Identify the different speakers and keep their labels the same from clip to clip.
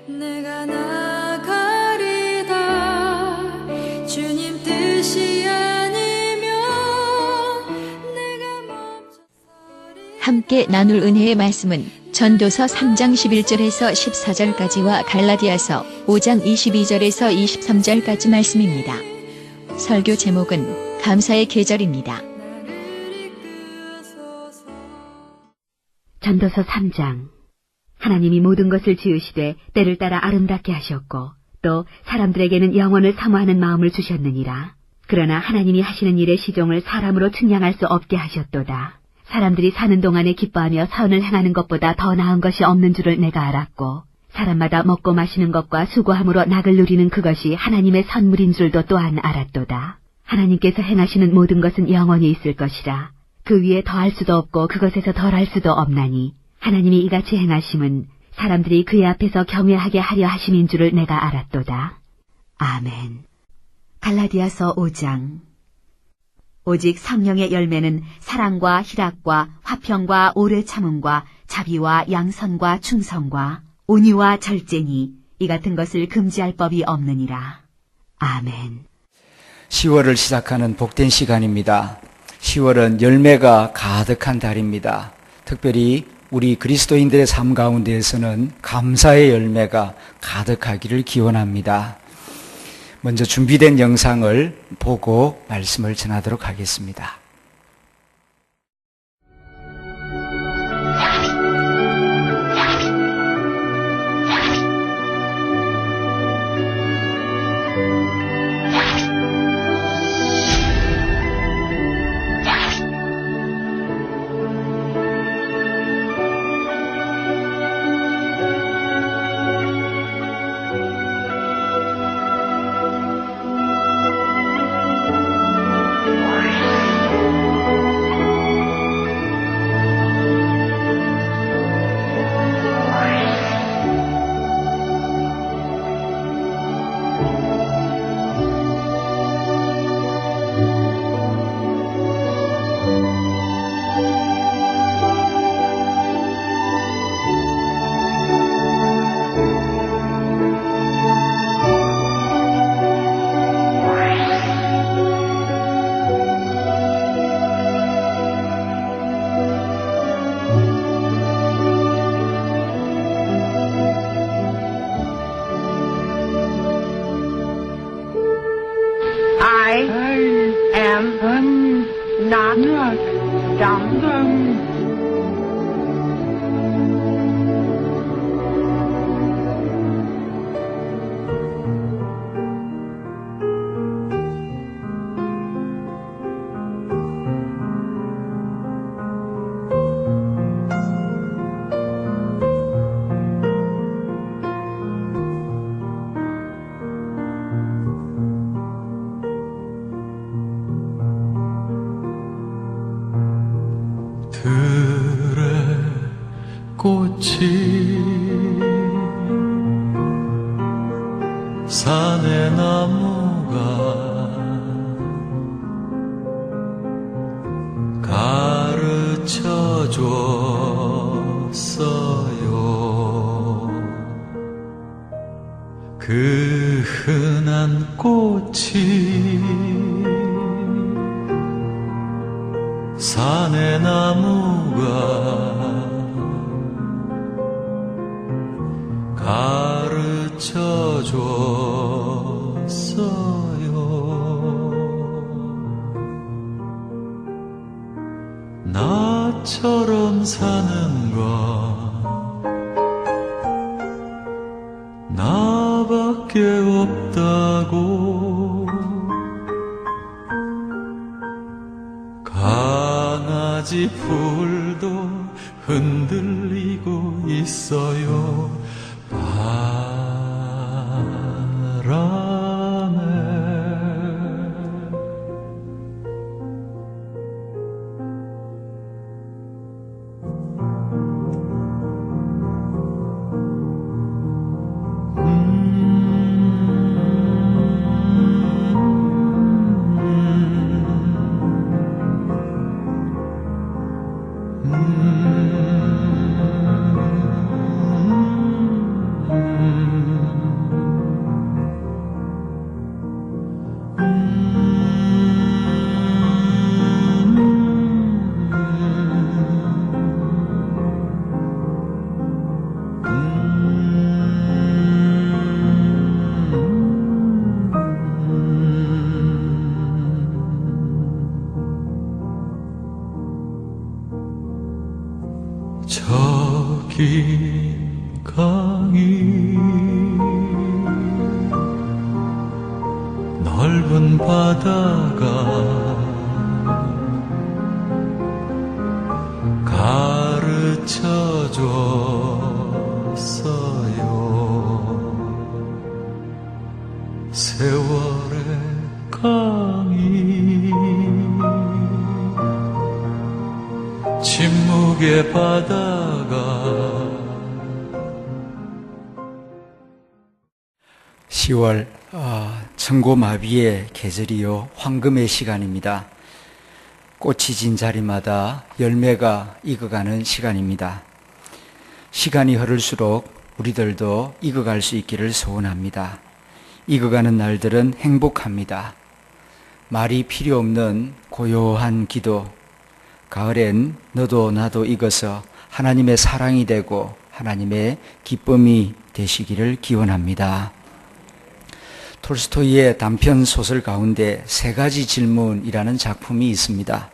Speaker 1: 내가 나가리다 주님 뜻이 아니면 내가 멈춰서리.
Speaker 2: 함께 나눌 은혜의 말씀은 전도서 3장 11절에서 14절까지와 갈라디아서 5장 22절에서 23절까지 말씀입니다. 설교 제목은 감사의 계절입니다.
Speaker 3: 전도서 3장. 하나님이 모든 것을 지으시되 때를 따라 아름답게 하셨고 또 사람들에게는 영원을 사모하는 마음을 주셨느니라. 그러나 하나님이 하시는 일의 시종을 사람으로 측량할 수 없게 하셨도다. 사람들이 사는 동안에 기뻐하며 선을 행하는 것보다 더 나은 것이 없는 줄을 내가 알았고 사람마다 먹고 마시는 것과 수고함으로 낙을 누리는 그것이 하나님의 선물인 줄도 또한 알았도다. 하나님께서 행하시는 모든 것은 영원히 있을 것이라. 그 위에 더할 수도 없고 그것에서 덜할 수도 없나니 하나님이 이같이 행하심은 사람들이 그의 앞에서 경외하게 하려 하심인 줄을 내가 알았도다. 아멘. 갈라디아서 5장. 오직 성령의 열매는 사랑과 희락과 화평과 오래 참음과 자비와 양선과 충성과 온유와 절제니 이 같은 것을 금지할 법이 없느니라. 아멘.
Speaker 4: 10월을 시작하는 복된 시간입니다. 10월은 열매가 가득한 달입니다. 특별히 우리 그리스도인들의 삶 가운데에서는 감사의 열매가 가득하기를 기원합니다. 먼저 준비된 영상을 보고 말씀을 전하도록 하겠습니다.
Speaker 5: I am not dumb.
Speaker 6: 들의 꽃이 산의 나무가 가르쳐 줬어요. 그 흔한 꽃이 산의 나무가 가르쳐 줬어요. 나처럼 사는 건 나밖에 없다고 강아지 풀도 흔들리고 있어요. 바람에 바다가 가르쳐줬어요. 세월의 강이 침묵의 바다가
Speaker 4: 10월 청고마비의 계절이요 황금의 시간입니다. 꽃이 진 자리마다 열매가 익어가는 시간입니다. 시간이 흐를수록 우리들도 익어갈 수 있기를 소원합니다. 익어가는 날들은 행복합니다. 말이 필요 없는 고요한 기도, 가을엔 너도 나도 익어서 하나님의 사랑이 되고 하나님의 기쁨이 되시기를 기원합니다. 톨스토이의 단편 소설 가운데 세 가지 질문이라는 작품이 있습니다.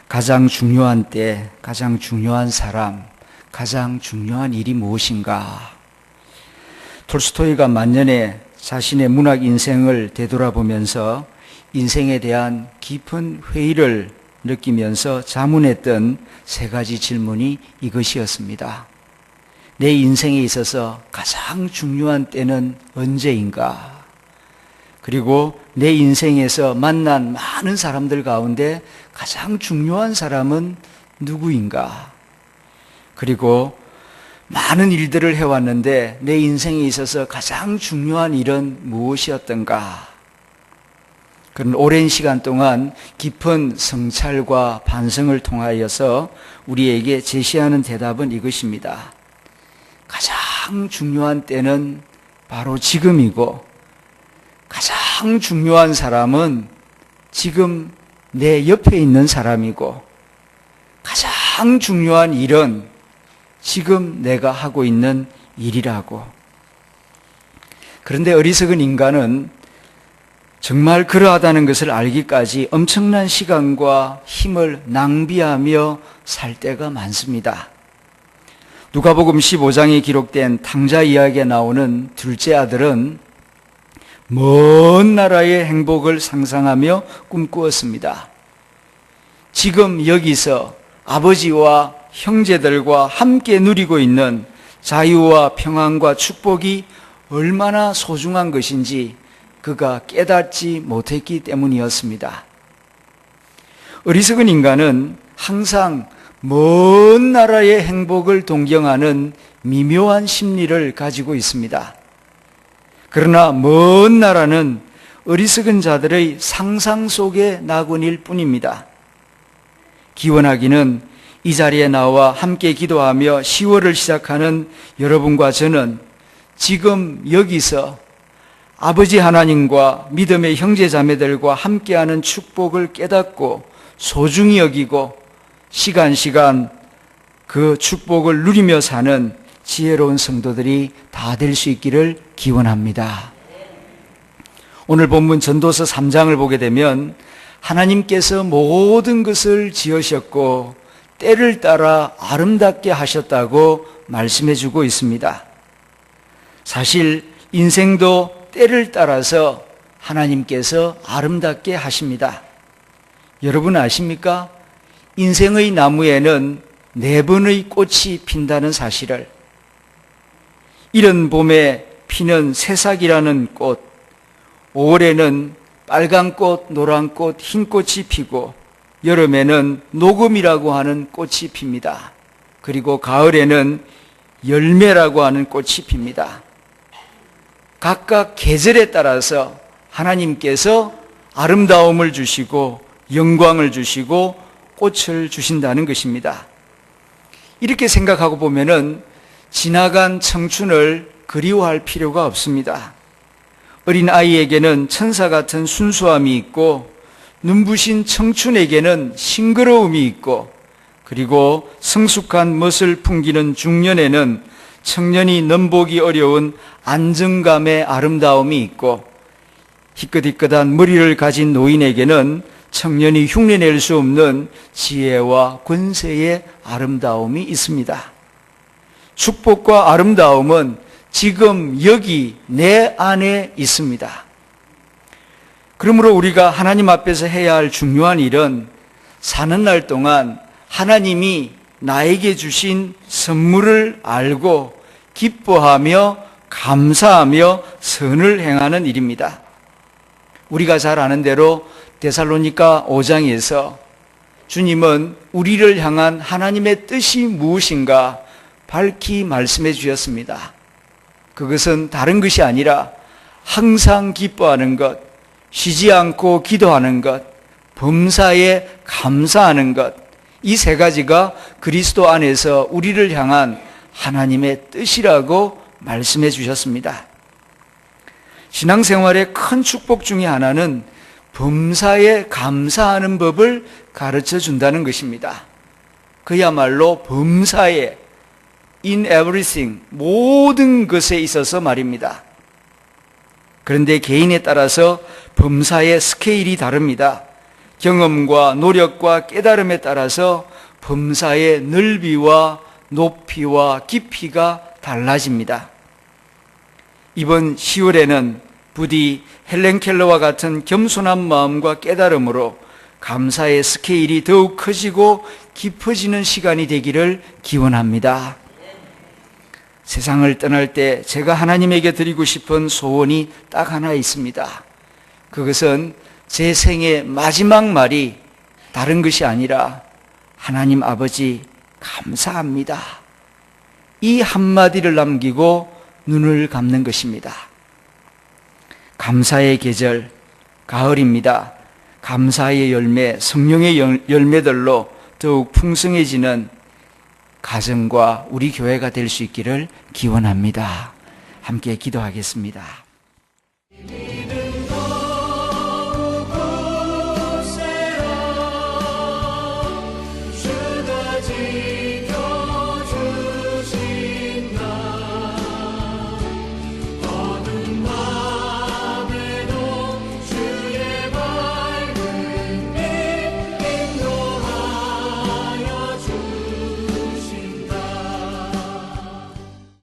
Speaker 4: 가장 중요한 때, 가장 중요한 사람, 가장 중요한 일이 무엇인가? 톨스토이가 만년에 자신의 문학 인생을 되돌아보면서 인생에 대한 깊은 회의를 느끼면서 자문했던 세 가지 질문이 이것이었습니다. 내 인생에 있어서 가장 중요한 때는 언제인가? 그리고 내 인생에서 만난 많은 사람들 가운데 가장 중요한 사람은 누구인가? 그리고 많은 일들을 해왔는데 내 인생에 있어서 가장 중요한 일은 무엇이었던가? 그런 오랜 시간 동안 깊은 성찰과 반성을 통하여서 우리에게 제시하는 대답은 이것입니다. 가장 중요한 때는 바로 지금이고 가장 중요한 사람은 지금 내 옆에 있는 사람이고 가장 중요한 일은 지금 내가 하고 있는 일이라고. 그런데 어리석은 인간은 정말 그러하다는 것을 알기까지 엄청난 시간과 힘을 낭비하며 살 때가 많습니다. 누가복음 15장에 기록된 탕자 이야기에 나오는 둘째 아들은 먼 나라의 행복을 상상하며 꿈꾸었습니다. 지금 여기서 아버지와 형제들과 함께 누리고 있는 자유와 평안과 축복이 얼마나 소중한 것인지 그가 깨닫지 못했기 때문이었습니다. 어리석은 인간은 항상 먼 나라의 행복을 동경하는 미묘한 심리를 가지고 있습니다. 그러나 먼 나라는 어리석은 자들의 상상 속의 낙원일 뿐입니다. 기원하기는 이 자리에 나와 함께 기도하며 10월을 시작하는 여러분과 저는 지금 여기서 아버지 하나님과 믿음의 형제 자매들과 함께하는 축복을 깨닫고 소중히 여기고 시간 그 축복을 누리며 사는 지혜로운 성도들이 다 될 수 있기를 기원합니다. 오늘 본문 전도서 3장을 보게 되면 하나님께서 모든 것을 지으셨고 때를 따라 아름답게 하셨다고 말씀해 주고 있습니다. 사실 인생도 때를 따라서 하나님께서 아름답게 하십니다. 여러분 아십니까? 인생의 나무에는 4번의 꽃이 핀다는 사실을. 이른 봄에 피는 새싹이라는 꽃, 5월에는 빨간 꽃, 노란 꽃, 흰 꽃이 피고 여름에는 녹음이라고 하는 꽃이 핍니다. 그리고 가을에는 열매라고 하는 꽃이 핍니다. 각각 계절에 따라서 하나님께서 아름다움을 주시고 영광을 주시고 꽃을 주신다는 것입니다. 이렇게 생각하고 보면은 지나간 청춘을 그리워할 필요가 없습니다. 어린 아이에게는 천사 같은 순수함이 있고 눈부신 청춘에게는 싱그러움이 있고 그리고 성숙한 멋을 풍기는 중년에는 청년이 넘보기 어려운 안정감의 아름다움이 있고 희끗희끗한 머리를 가진 노인에게는 청년이 흉내낼 수 없는 지혜와 권세의 아름다움이 있습니다. 축복과 아름다움은 지금 여기 내 안에 있습니다. 그러므로 우리가 하나님 앞에서 해야 할 중요한 일은 사는 날 동안 하나님이 나에게 주신 선물을 알고 기뻐하며 감사하며 선을 행하는 일입니다. 우리가 잘 아는 대로 데살로니가 5장에서 주님은 우리를 향한 하나님의 뜻이 무엇인가 밝히 말씀해 주셨습니다. 그것은 다른 것이 아니라 항상 기뻐하는 것, 쉬지 않고 기도하는 것, 범사에 감사하는 것, 이 세 가지가 그리스도 안에서 우리를 향한 하나님의 뜻이라고 말씀해 주셨습니다. 신앙생활의 큰 축복 중에 하나는 범사에 감사하는 법을 가르쳐 준다는 것입니다. 그야말로 범사에, in everything, 모든 것에 있어서 말입니다. 그런데 개인에 따라서 범사의 스케일이 다릅니다. 경험과 노력과 깨달음에 따라서 범사의 넓이와 높이와 깊이가 달라집니다. 이번 10월에는 부디 헬렌 켈러와 같은 겸손한 마음과 깨달음으로 감사의 스케일이 더욱 커지고 깊어지는 시간이 되기를 기원합니다. 세상을 떠날 때 제가 하나님에게 드리고 싶은 소원이 딱 하나 있습니다. 그것은 제 생의 마지막 말이 다른 것이 아니라 하나님 아버지 감사합니다. 이 한마디를 남기고 눈을 감는 것입니다. 감사의 계절, 가을입니다. 감사의 열매, 성령의 열매들로 더욱 풍성해지는 가정과 우리 교회가 될 수 있기를 기원합니다. 함께 기도하겠습니다.